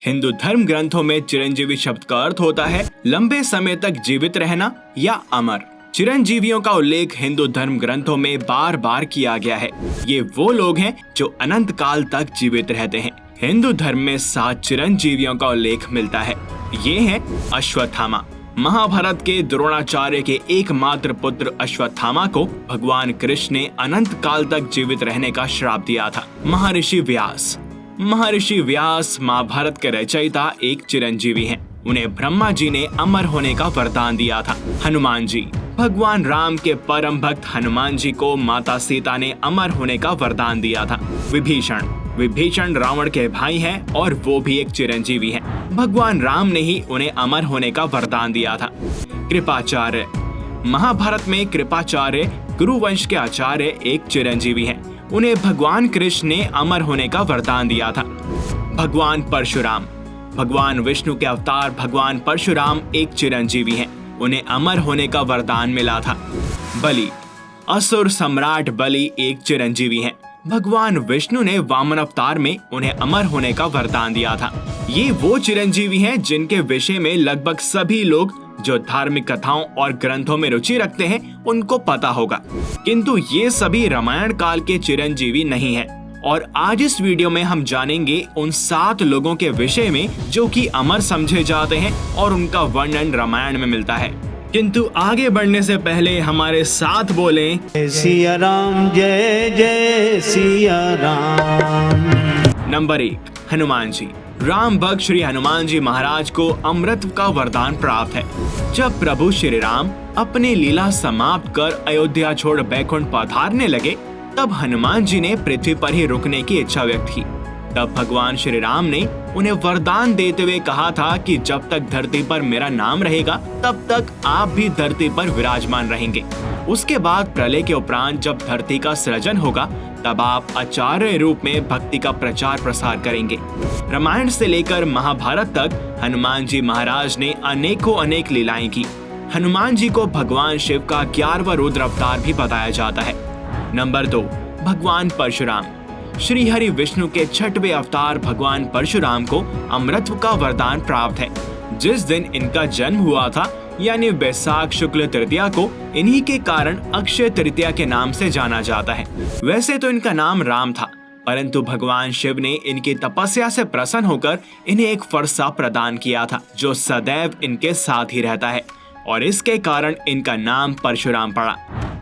हिंदू धर्म ग्रंथों में चिरंजीवी शब्द का अर्थ होता है लंबे समय तक जीवित रहना या अमर। चिरंजीवियों का उल्लेख हिंदू धर्म ग्रंथों में बार बार किया गया है। ये वो लोग हैं जो अनंत काल तक जीवित रहते हैं। हिंदू धर्म में 7 चिरंजीवियों का उल्लेख मिलता है। ये हैं अश्वत्थामा। महाभारत के द्रोणाचार्य के एकमात्र पुत्र अश्वत्थामा को भगवान कृष्ण ने अनंत काल तक जीवित रहने का श्राप दिया था। महर्षि व्यास महाभारत के रचयिता एक चिरंजीवी हैं। उन्हें ब्रह्मा जी ने अमर होने का वरदान दिया था। हनुमान जी, भगवान राम के परम भक्त हनुमान जी को माता सीता ने अमर होने का वरदान दिया था। विभीषण रावण के भाई हैं और वो भी एक चिरंजीवी हैं। भगवान राम ने ही उन्हें अमर होने का वरदान दिया था। कृपाचार्य, महाभारत में कृपाचार्य गुरुवंश के आचार्य एक चिरंजीवी हैं। उन्हें भगवान कृष्ण ने अमर होने का वरदान दिया था। भगवान परशुराम, भगवान विष्णु के अवतार भगवान परशुराम एक चिरंजीवी हैं। उन्हें अमर होने का वरदान मिला था। बलि, असुर सम्राट बलि एक चिरंजीवी हैं। भगवान विष्णु ने वामन अवतार में उन्हें अमर होने का वरदान दिया था। ये वो चिरंजीवी हैं जिनके विषय में लगभग सभी लोग जो धार्मिक कथाओं और ग्रंथों में रुचि रखते हैं उनको पता होगा, किंतु ये सभी रामायण काल के चिरंजीवी नहीं हैं। और आज इस वीडियो में हम जानेंगे उन 7 लोगों के विषय में जो कि अमर समझे जाते हैं और उनका वर्णन रामायण में मिलता है। किंतु आगे बढ़ने से पहले हमारे साथ बोलें सिया राम, जय जय सिया राम। नंबर 1, हनुमान जी। राम भक्त श्री हनुमान जी महाराज को अमृत का वरदान प्राप्त है। जब प्रभु श्री राम अपनी लीला समाप्त कर अयोध्या छोड़ बैकुंठ पधारने लगे, तब हनुमान जी ने पृथ्वी पर ही रुकने की इच्छा व्यक्त की। तब भगवान श्री राम ने उन्हें वरदान देते हुए कहा था कि जब तक धरती पर मेरा नाम रहेगा तब तक आप भी धरती पर विराजमान रहेंगे। उसके बाद प्रलय के उपरांत जब धरती का सृजन होगा तब आप आचार्य रूप में भक्ति का प्रचार प्रसार करेंगे। रामायण से लेकर महाभारत तक हनुमान जी महाराज ने अनेक लीलाएं की। हनुमान जी को भगवान शिव का 11वां रुद्र अवतार भी बताया जाता है। नंबर 2, भगवान परशुराम। श्री हरि विष्णु के 6वें अवतार भगवान परशुराम को अमृत का वरदान प्राप्त है। जिस दिन इनका जन्म हुआ था यानी वैशाख शुक्ल तृतीया को इन्हीं के कारण अक्षय तृतीया के नाम से जाना जाता है। वैसे तो इनका नाम राम था, परंतु भगवान शिव ने इनकी तपस्या से प्रसन्न होकर इन्हें एक फरसा प्रदान किया था जो सदैव इनके साथ ही रहता है और इसके कारण इनका नाम परशुराम पड़ा।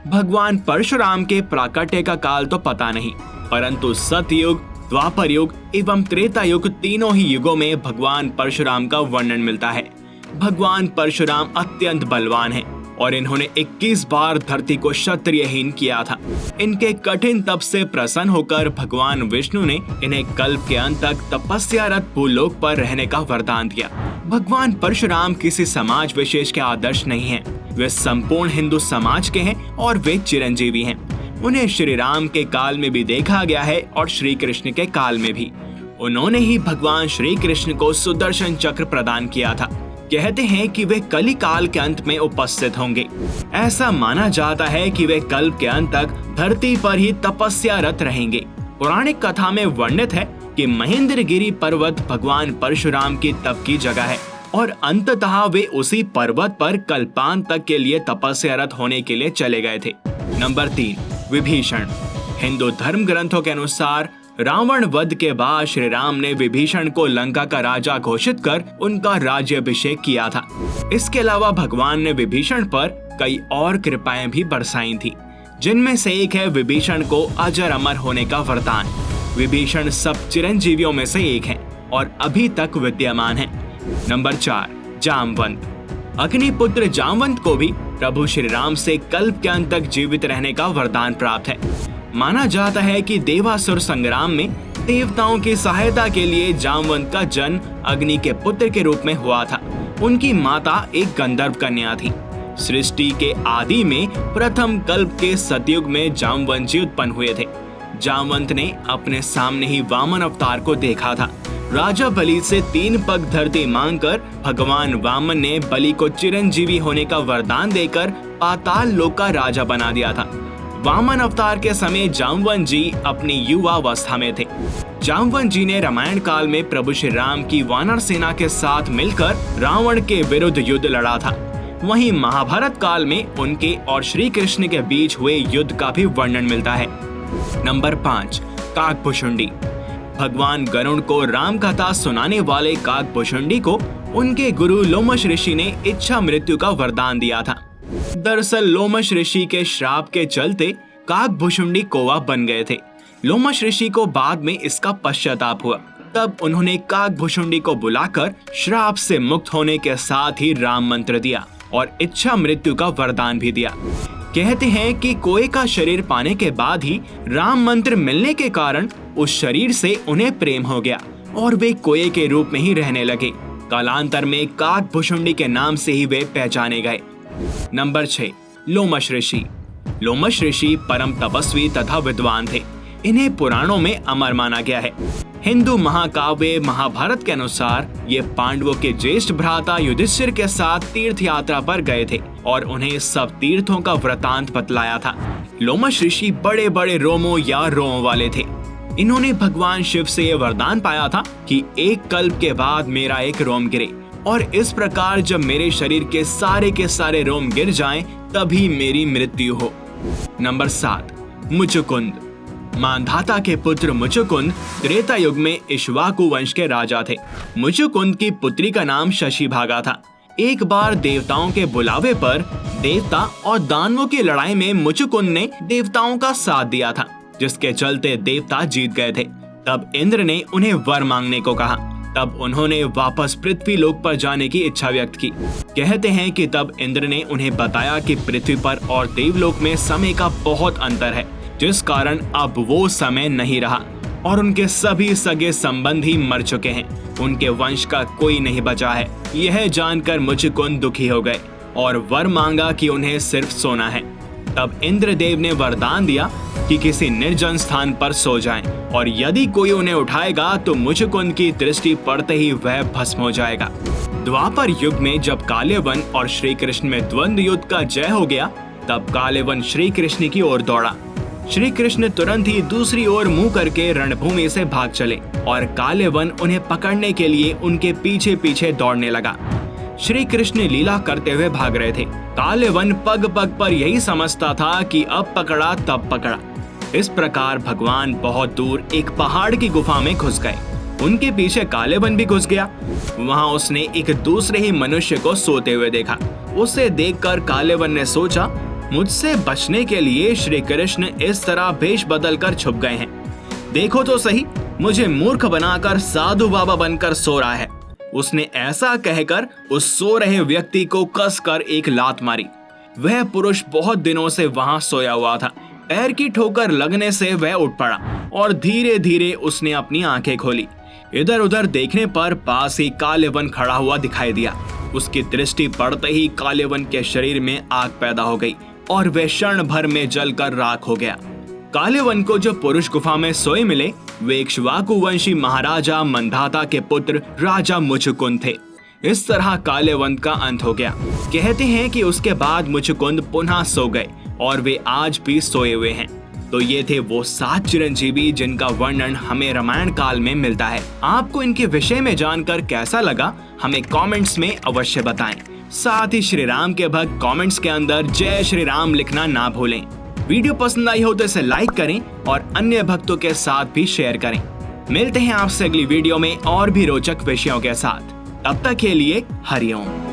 भगवान परशुराम के प्राकट्य का काल तो पता नहीं, परंतु सतयुग, द्वापर युग एवं त्रेता युग तीनों ही युगों में भगवान परशुराम का वर्णन मिलता है। भगवान परशुराम अत्यंत बलवान हैं और इन्होंने 21 बार धरती को क्षत्रियहीन किया था। इनके कठिन तप से प्रसन्न होकर भगवान विष्णु ने इन्हें कल्प के अंत तक तपस्यारत भूलोक पर रहने का वरदान दिया। भगवान परशुराम किसी समाज विशेष के आदर्श नहीं हैं। वे संपूर्ण हिंदू समाज के हैं और वे चिरंजीवी हैं। उन्हें श्री राम के काल में भी देखा गया है और श्री कृष्ण के काल में भी। उन्होंने ही भगवान श्री कृष्ण को सुदर्शन चक्र प्रदान किया था। कहते हैं कि वे कली काल के अंत में उपस्थित होंगे। ऐसा माना जाता है कि वे कल्प के अंत तक धरती पर ही तपस्यारत रहेंगे। पौराणिक कथा में वर्णित है कि महेंद्रगिरी पर्वत भगवान परशुराम की तप की जगह है और अंततः वे उसी पर्वत पर कल्पांत तक के लिए तपस्यारत होने के लिए चले गए थे। नंबर 3, विभीषण। हिंदू धर्म ग्रंथों के अनुसार रावण वध के बाद श्री राम ने विभीषण को लंका का राजा घोषित कर उनका राज्याभिषेक किया था। इसके अलावा भगवान ने विभीषण पर कई और कृपाएं भी बरसाई थी, जिनमें से एक है विभीषण को अजर अमर होने का वरदान। विभीषण सब चिरंजीवियों में से एक है और अभी तक विद्यमान है। नंबर 4, जामवंत। अग्निपुत्र जामवंत को भी प्रभु श्री राम से कल्प के अंत तक जीवित रहने का वरदान प्राप्त है। माना जाता है कि देवासुर संग्राम में देवताओं की सहायता के लिए जामवंत का जन्म अग्नि के पुत्र के रूप में हुआ था। उनकी माता एक गंधर्व कन्या थी। सृष्टि के आदि में प्रथम कल्प के सतयुग में जामवंत जी उत्पन्न हुए थे। जामवंत ने अपने सामने ही वामन अवतार को देखा था। राजा बलि से 3 पग धरती मांगकर भगवान वामन ने बलि को चिरंजीवी होने का वरदान देकर पाताल लोक का राजा बना दिया था। वामन अवतार के समय जामवंत जी अपनी युवावस्था में थे। जामवंत जी ने रामायण काल में प्रभु श्री राम की वानर सेना के साथ मिलकर रावण के विरुद्ध युद्ध लड़ा था। वहीं महाभारत काल में उनके और श्री कृष्ण के बीच हुए युद्ध का भी वर्णन मिलता है। नंबर 5, काकभुशुंडी। भगवान गरुड़ को राम कथा सुनाने वाले काकभुशुंडी को उनके गुरु लोमश ऋषि ने इच्छा मृत्यु का वरदान दिया था। दरअसल लोमश ऋषि के श्राप के चलते काकभुशुंडी कौवा बन गए थे। लोमश ऋषि को बाद में इसका पश्चाताप हुआ। तब उन्होंने काकभुशुंडी को बुलाकर श्राप से मुक्त होने के साथ ही राम मंत्र दिया और इच्छा मृत्यु का वरदान भी दिया। कहते हैं कि कोए का शरीर पाने के बाद ही राम मंत्र मिलने के कारण उस शरीर से उन्हें प्रेम हो गया और वे कोए के रूप में ही रहने लगे। कालांतर में काकभुशुंडी के नाम से ही वे पहचाने गए। नंबर 6, लोमश ऋषि। लोमश ऋषि परम तपस्वी तथा विद्वान थे। इन्हें पुराणों में अमर माना गया है। हिंदू महाकाव्य महाभारत के अनुसार ये पांडवों के ज्येष्ठ भ्राता युधिष्ठिर के साथ तीर्थ यात्रा पर गए थे और उन्हें सब तीर्थों का वृतांत बतलाया था। लोमश ऋषि बड़े बड़े रोमों या रोमों वाले थे। इन्होंने भगवान शिव से ये वरदान पाया था कि एक कल्प के बाद मेरा एक रोम गिरे और इस प्रकार जब मेरे शरीर के सारे रोम गिर जाएं, तभी मेरी मृत्यु हो। नंबर 7, मुचुकुंद। मांधाता के पुत्र मुचुकुंद त्रेता युग में इक्ष्वाकु वंश के राजा थे। मुचुकुंद की पुत्री का नाम शशिभागा था। एक बार देवताओं के बुलावे पर देवता और दानवों की लड़ाई में मुचुकुंद ने देवताओं का साथ दिया था, जिसके चलते देवता जीत गए थे। तब इंद्र ने उन्हें वर मांगने को कहा। तब उन्होंने वापस पृथ्वी लोक पर जाने की इच्छा व्यक्त की। कहते हैं कि तब इंद्र ने उन्हें बताया कि पृथ्वी पर और देवलोक में समय का बहुत अंतर है, जिस कारण अब वो समय नहीं रहा और उनके सभी सगे संबंधी मर चुके हैं। उनके वंश का कोई नहीं बचा है। यह जानकर मुचुकुंद दुखी हो गए और वर मांगा कि उन्हें सिर्फ सोना है। तब इंद्रदेव ने वरदान दिया कि किसी निर्जन स्थान पर सो जाएं और यदि कोई उन्हें उठाएगा तो मुचुकुंद की दृष्टि पड़ते ही वह भस्म हो जाएगा। द्वापर युग में जब कालेवन और श्री कृष्ण में द्वंद्व युद्ध का जय हो गया, तब कालेवन श्री कृष्ण की ओर दौड़ा। श्री कृष्ण तुरंत ही दूसरी ओर मुंह करके रणभूमि से भाग चले और कालेवन उन्हें पकड़ने के लिए उनके पीछे पीछे दौड़ने लगा। श्री कृष्ण लीला करते हुए भाग रहे थे। कालेवन पग पग पर यही समझता था कि अब पकड़ा तब पकड़ा। इस प्रकार भगवान बहुत दूर एक पहाड़ की गुफा में घुस गए। उनके पीछे कालेवन भी घुस गया। वहां उसने एक दूसरे ही मनुष्य को सोते हुए देखा। उसे देखकर कालेवन ने सोचा, मुझसे बचने के लिए श्री कृष्ण इस तरह भेष बदल कर छुप गए हैं। देखो तो सही, मुझे मूर्ख बनाकर साधु बाबा बनकर सो रहा है। उसने ऐसा कहकर उस सो रहे व्यक्ति को कसकर एक लात मारी। वह पुरुष बहुत दिनों से वहां सोया हुआ था। पैर की ठोकर लगने से वह उठ पड़ा और धीरे धीरे उसने अपनी आंखें खोली। इधर उधर देखने पर पास ही कालेवन खड़ा हुआ दिखाई दिया। उसकी दृष्टि पड़ते ही कालेवन के शरीर में आग पैदा हो गई और वह क्षण भर में जलकर राख हो गया। कालेवन को जो पुरुष गुफा में सोए मिले, वे इक्ष्वाकु वंशी महाराजा मंधाता के पुत्र राजा मुचुकुंद थे। इस तरह कालेवन का अंत हो गया। कहते हैं कि उसके बाद मुचुकुंद पुनः सो गए और वे आज भी सोए हुए हैं। तो ये थे वो 7 चिरंजीवी जिनका वर्णन हमें रामायण काल में मिलता है। आपको इनके विषय में जानकर कैसा लगा, हमें कमेंट्स में अवश्य बताएं। साथ ही श्री राम के भक्त कमेंट्स के अंदर जय श्री राम लिखना ना भूलें। वीडियो पसंद आई हो तो इसे लाइक करें और अन्य भक्तों के साथ भी शेयर करें। मिलते हैं आपसे अगली वीडियो में और भी रोचक विषयों के साथ। तब तक के लिए हरिओम।